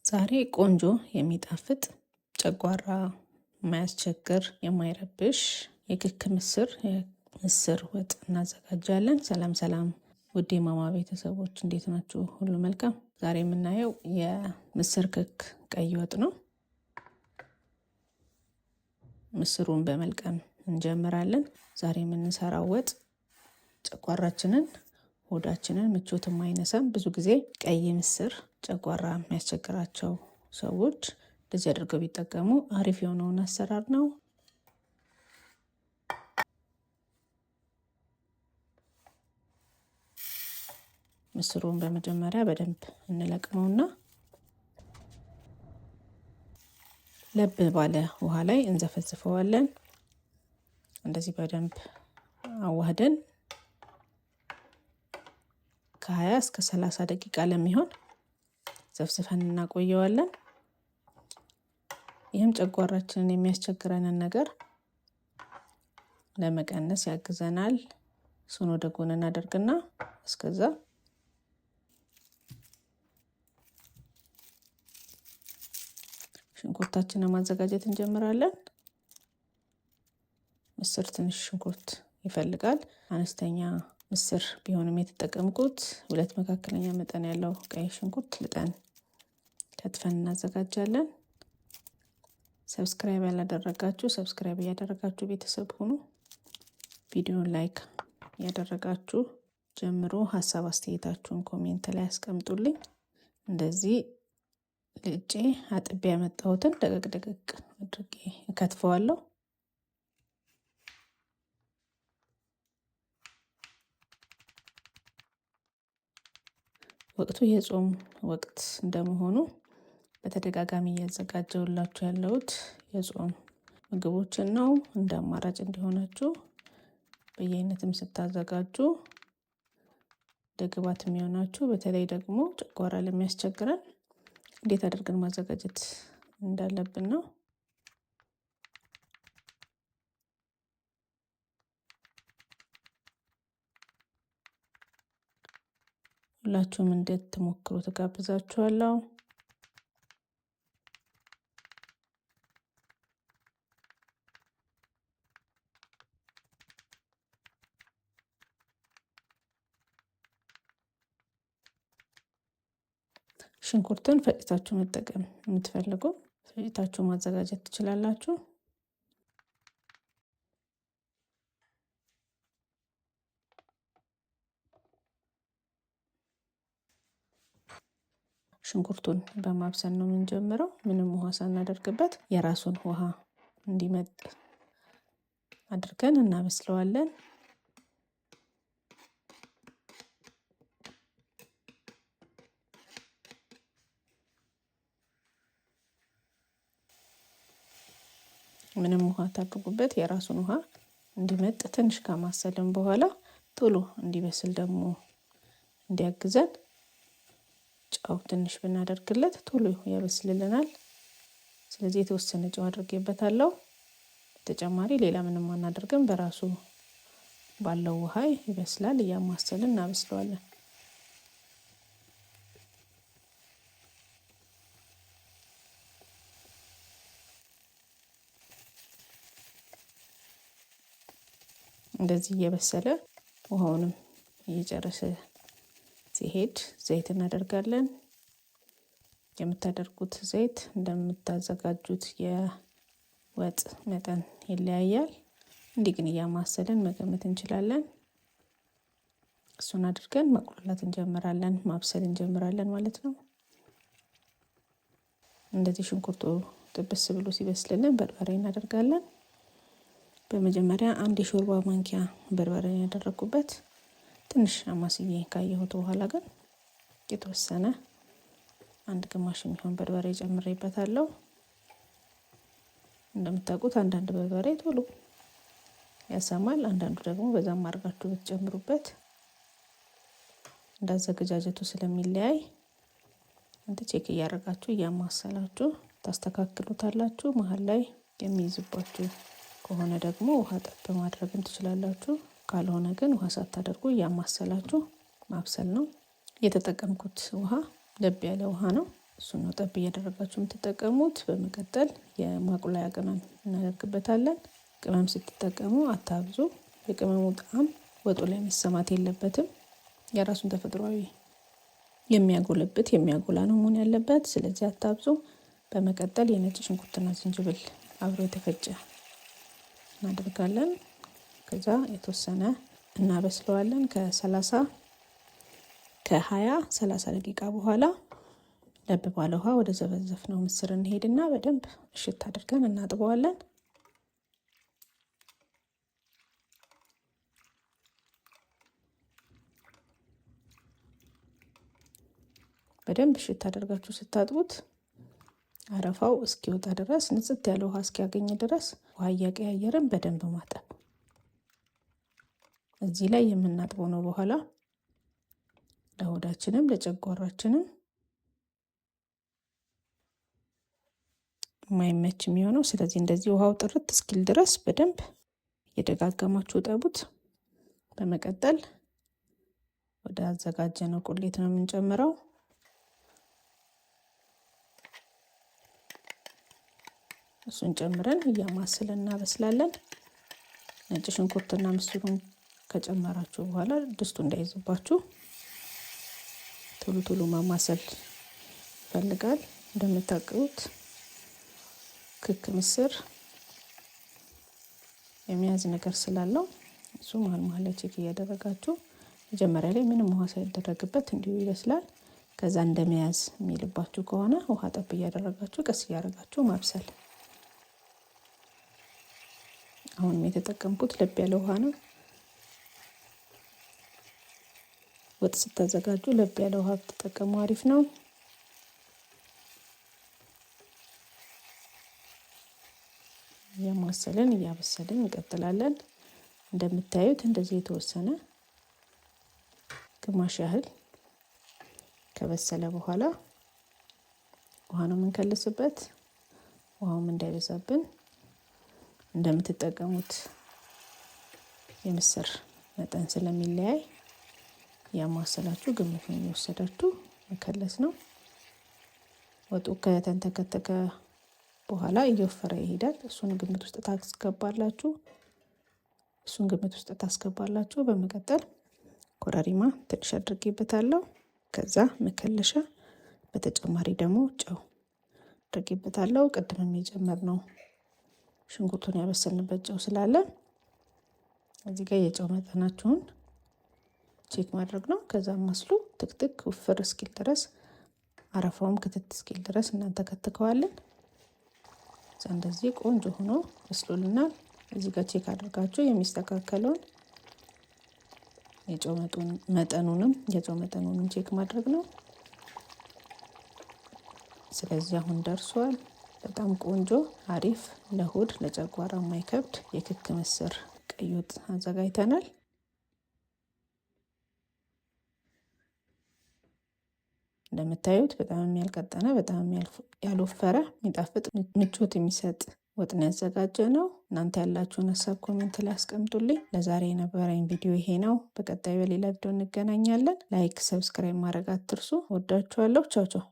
ዛሬ ቆንጆ የሚጣፍጥ ጨጓራ የማያስቸግር የማይረብሽ የክክ ምስር ወጥ እናዘጋጃለን። ሰላም ሰላም ውድ የማማ ቤተሰቦች እንዴት ናችሁ? ሁሉ መልካም። ዛሬ የምናየው የምስር ክክ ቀይ ወጥ ነው። ምስሩን በመልቀም እንጀምራለን። ዛሬ የምንሰራው ወጥ ጨጓራችንን ሆዳችንን ምቾት የማይነሳም ብዙ ጊዜ ቀይ ምስር ጨጓራ የሚያስቸግራቸው ሰዎች እንደዚህ አድርገው ቢጠቀሙ አሪፍ የሆነውን አሰራር ነው። ምስሩን በመጀመሪያ በደንብ እንለቅመውና ለብ ባለ ውሃ ላይ እንዘፈዝፈዋለን። እንደዚህ በደንብ አዋህደን ከ20 እስከ 30 ደቂቃ ለሚሆን ዘፍዝፈን እናቆየዋለን። ይህም ጨጓራችንን የሚያስቸግረንን ነገር ለመቀነስ ያግዘናል። እሱን ወደ ጎን እናደርግና እስከዛ ሽንኩርታችንን ማዘጋጀት እንጀምራለን። ምስር ትንሽ ሽንኩርት ይፈልጋል። አነስተኛ ምስር ቢሆንም የተጠቀምኩት 2 መካከለኛ መጠን ያለው ቀይ ሽንኩርት ልጠን ከትፈን እናዘጋጃለን። ሰብስክራይብ ያላደረጋችሁ ሰብስክራይብ እያደረጋችሁ ቤተሰብ ሁኑ። ቪዲዮን ላይክ ያደረጋችሁ ጀምሮ ሀሳብ አስተያየታችሁን ኮሜንት ላይ አስቀምጡልኝ። እንደዚህ ልጬ አጥቤ ያመጣሁትን ደቀቅ አድርጌ እከትፈዋለሁ። ወቅቱ የጾም ወቅት እንደመሆኑ በተደጋጋሚ እያዘጋጀሁላችሁ ያለሁት የጾም ምግቦችን ነው። እንደ አማራጭ እንዲሆናችሁ በየአይነትም ስታዘጋጁ ደግባት የሚሆናችሁ በተለይ ደግሞ ጨጓራ ለሚያስቸግረን እንዴት አድርገን ማዘጋጀት እንዳለብን ነው። ሁላችሁም እንድትሞክሩ ተጋብዛችኋለሁ። ሽንኩርትን ፈጭታችሁ መጠቀም የምትፈልጉ ፈጭታችሁ ማዘጋጀት ትችላላችሁ። ሽንኩርቱን በማብሰል ነው የምንጀምረው። ምንም ውሃ ሳናደርግበት የራሱን ውሃ እንዲመጥ አድርገን እናበስለዋለን። ምንም ውሃ ታድርጉበት የራሱን ውሃ እንዲመጥ ትንሽ ከማሰልን በኋላ ቶሎ እንዲበስል ደግሞ እንዲያግዘን ጨው ትንሽ ብናደርግለት ቶሎ ያበስልልናል። ስለዚህ የተወሰነ ጨው አድርጌበታለሁ። ተጨማሪ ሌላ ምንም አናደርግም። በራሱ ባለው ውሃ ይበስላል። እያማሰልን እናበስለዋለን። እንደዚህ እየበሰለ ውሃውንም እየጨረሰ ሲሄድ ዘይት እናደርጋለን። የምታደርጉት ዘይት እንደምታዘጋጁት የወጥ መጠን ይለያያል። እንዲህ ግን እያማሰልን መገመት እንችላለን። እሱን አድርገን ማቁላላት እንጀምራለን፣ ማብሰል እንጀምራለን ማለት ነው። እንደዚህ ሽንኩርቱ ጥብስ ብሎ ሲበስልልን በርበሬ እናደርጋለን። በመጀመሪያ 1 የሾርባ ማንኪያ በርበሬ ያደረኩበት። ትንሽ አማስዬ ካየሁት በኋላ ግን የተወሰነ 1 ግማሽ የሚሆን በርበሬ ጨምሬበታለሁ። እንደምታውቁት አንዳንድ በርበሬ ቶሎ ያሰማል፣ አንዳንዱ ደግሞ በዛም አድርጋችሁ ብትጨምሩበት እንዳዘገጃጀቱ ስለሚለያይ እንት ቼክ እያደረጋችሁ እያማሰላችሁ ታስተካክሉታላችሁ። መሀል ላይ የሚይዝባችሁ ከሆነ ደግሞ ውሃ ጠብ ማድረግም ትችላላችሁ። ካልሆነ ግን ውሃ ሳታደርጉ እያማሰላችሁ ማብሰል ነው። የተጠቀምኩት ውሃ ለብ ያለ ውሃ ነው። እሱን ነው ጠብ እያደረጋችሁ የምትጠቀሙት። በመቀጠል የማቁላያ ቅመም እናደርግበታለን። ቅመም ስትጠቀሙ አታብዙ። የቅመሙ ጣዕም ወጡ ላይ መሰማት የለበትም። የራሱን ተፈጥሯዊ የሚያጎላ ነው መሆን ያለበት። ስለዚህ አታብዙ። በመቀጠል የነጭ ሽንኩርትና ዝንጅብል አብሮ የተፈጨ እናደርጋለን። ከዛ የተወሰነ እናበስለዋለን ከ20-30 ደቂቃ በኋላ ለብ ባለ ውሃ ወደ ዘበዘፍነው ምስር እንሄድና በደንብ እሽት አድርገን እናጥበዋለን። በደንብ እሽት አድርጋችሁ ስታጥቡት አረፋው እስኪወጣ ድረስ ንጽት ያለ ውሃ እስኪያገኝ ድረስ ውሃ እያቀያየርን በደንብ ማጠብ። እዚህ ላይ የምናጥበው ነው በኋላ ለሆዳችንም ለጨጓራችንም የማይመች የሚሆነው። ስለዚህ እንደዚህ ውሃው ጥርት እስኪል ድረስ በደንብ እየደጋገማችሁ ጠቡት። በመቀጠል ወደ አዘጋጀነው ቁሌት ነው የምንጨምረው። እሱን ጨምረን እያማሰልን እናበስላለን። ነጭ ሽንኩርትና ምስሩን ከጨመራችሁ በኋላ ድስቱ እንዳይዝባችሁ ቶሎ ማማሰል ይፈልጋል። እንደምታውቁት ክክ ምስር የሚያዝ ነገር ስላለው እሱ መሀል ላይ ቼክ እያደረጋችሁ መጀመሪያ ላይ ምንም ውሃ ሳይደረግበት እንዲሁ ይበስላል። ከዛ እንደመያዝ የሚልባችሁ ከሆነ ውሃ ጠብ እያደረጋችሁ ቀስ እያደረጋችሁ ማብሰል። አሁንም የተጠቀምኩት ለብ ያለ ውሃ ነው። ወጥ ስታዘጋጁ ለብ ያለ ውሃ ብትጠቀሙ አሪፍ ነው። እያማሰልን እያበሰልን እንቀጥላለን። እንደምታዩት እንደዚህ የተወሰነ ግማሽ ያህል ከበሰለ በኋላ ውሃ ነው የምንከልስበት። ውሃውም እንዳይበዛብን እንደምትጠቀሙት የምስር መጠን ስለሚለያይ ያማሰላችሁ ግምቱን እየወሰዳችሁ መከለስ ነው። ወጡ ከተንተከተከ በኋላ እየወፈረ ይሄዳል። እሱን ግምት ውስጥ ታስገባላችሁ። በመቀጠል ኮረሪማ ትንሽ አድርጌበታለሁ። ከዛ መከለሻ፣ በተጨማሪ ደግሞ ጨው አድርጌበታለሁ። ቅድምም የጨመርነው ሽንኩርቱን ያበሰልንበት ጨው ስላለ እዚህ ጋር የጨው መጠናችሁን ቼክ ማድረግ ነው። ከዛ ማስሉ ትክትክ ውፍር እስኪል ድረስ አረፋውም ክትት እስኪል ድረስ እናንተ ከትከዋለን። እንደዚህ ቆንጆ ሆኖ በስሎልናል። እዚህ ጋር ቼክ አድርጋችሁ የሚስተካከለውን የጨው መጠኑንም ቼክ ማድረግ ነው። ስለዚህ አሁን ደርሷል። በጣም ቆንጆ አሪፍ፣ ለሆድ ለጨጓራ የማይከብድ የክክ ምስር ቀይ ወጥ አዘጋጅተናል። እንደምታዩት በጣም የሚያልቀጠነ በጣም ያልወፈረ የሚጣፍጥ ምቾት የሚሰጥ ወጥን ያዘጋጀ ነው። እናንተ ያላችሁን ሀሳብ ኮሜንት ላይ አስቀምጡልኝ። ለዛሬ የነበረኝ ቪዲዮ ይሄ ነው። በቀጣዩ በሌላ ቪዲዮ እንገናኛለን። ላይክ፣ ሰብስክራይብ ማድረግ አትርሱ። ወዳችኋለሁ። ቻው ቻው።